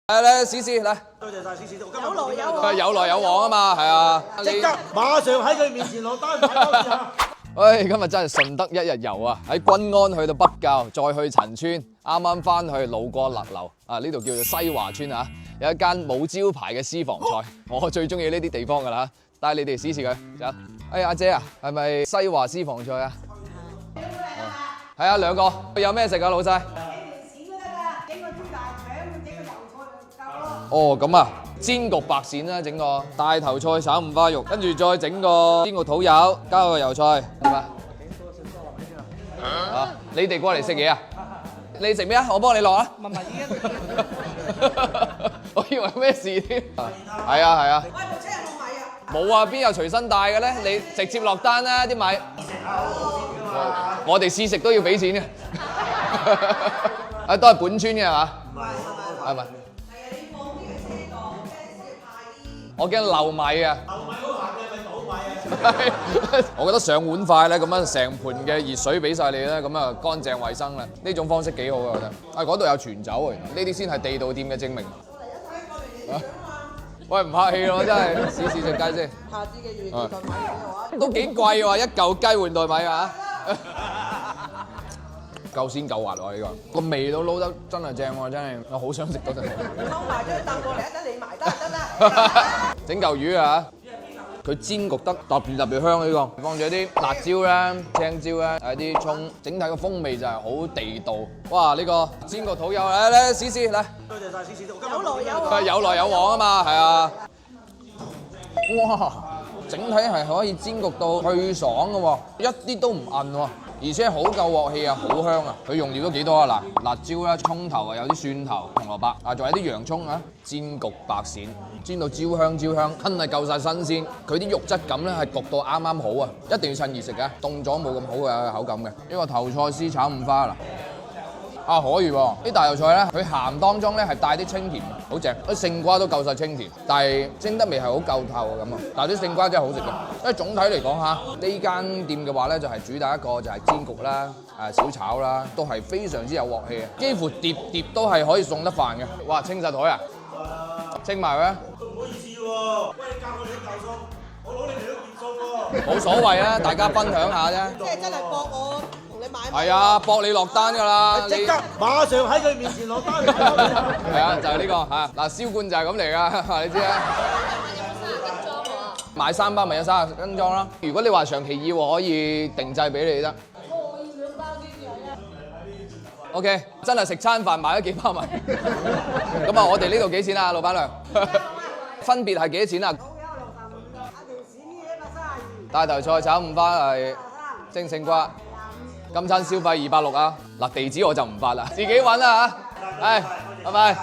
嚟，試試嚟。多謝晒試試，有來有往啊嘛，係啊。即刻馬上喺佢面前落單買多次嚇。喂，今日真係順德一日遊啊！喺均安去到北滘，再去陳村，啱啱翻去路過勒流啊，呢度叫做西華村啊，有一間冇招牌嘅私房菜，我最中意呢啲地方㗎啦，帶你哋試試佢。走，阿姐啊，係咪西華私房菜啊？係啊，兩個。有咩食啊，老細？哦，咁啊，煎焗白鱔啦，整個大頭菜炒五花肉，跟住再整個煎焗土豆，加個油菜，點啊？啊，你哋過嚟食嘢啊？你食咩啊？我幫你落啊！問埋已經。我以為咩事添？係啊係啊。喂，部車有冇米啊？冇啊，邊有隨身帶嘅咧？你直接落單啦，啲米。我哋試食都要俾錢嘅。啊，都係本村嘅係嘛？係咪？我驚漏米啊！漏米好難嘅，咪倒米啊！我覺得上碗筷咧，咁樣成盤嘅熱水俾晒你咧，咁啊乾淨衞生啦。呢種方式幾好啊，我覺得。啊，嗰度有全酒喎，呢啲先係地道店嘅證明。喂，唔客氣咯，真係試試隻雞先。下次嘅月代米嘅話，都幾貴喎，一嚿雞換袋米啊！夠鮮夠滑喎呢個，個味都撈得真係正喎，真係我好想食嗰陣。收埋張凳過嚟，一陣你埋單得啦。整嚿魚啊！佢煎焗得特別香呢個，放咗啲辣椒啦、青椒啦，有啲葱，整體個風味就係好地道。哇！呢個煎焗土豆嚟試試嚟。多謝晒試試，有來有往啊嘛，係啊。哇！整體係可以煎焗到脆爽嘅喎，一啲都唔韌喎。而且好夠鑊氣啊，好香啊！佢用料都幾多啊？嗱，辣椒啦、葱頭啊，有啲蒜頭、紅蘿蔔啊，仲有啲洋葱啊。煎焗白鱔，煎到焦香，真係夠晒新鮮。佢啲肉質感咧係焗到啱啱好啊！一定要趁熱食嘅，凍咗冇咁好嘅口感嘅。呢個頭菜絲炒五花啦。啊，可以喎！啲大油菜咧，佢鹹當中咧係帶啲清甜，好正。啲勝瓜都夠晒清甜，但係蒸得味係好夠透咁啊！但係啲勝瓜真係好食嘅。因為總體嚟講嚇，呢間店嘅話咧就係主打一個就係煎焗啦、小炒啦，都係非常之有鑊氣嘅。幾乎碟碟都係可以送得飯嘅。哇！清實台啊！清埋佢啊！都唔好意思喎，喂，你教我哋啲舊餸，我攞你哋都結數喎。冇所謂啊，大家分享下啫。即係真係搏我同你買。係啊，搏你落單㗎啦！即刻馬上喺佢面前落單。係啊，就係呢個嚇嗱，燒罐就係咁嚟㗎，你知啊。買3包咪有30斤裝啦。如果你話長期要，可以定製俾你得。我要2包先至係啊。OK， 真係食餐飯買咗幾包米。咁啊，我哋呢度幾錢啊，老闆娘？分別係幾多錢啊？大頭菜炒五花係蒸勝瓜，今餐消費260啊！嗱，地址我就唔發啦，自己揾啦嚇。係，拜拜。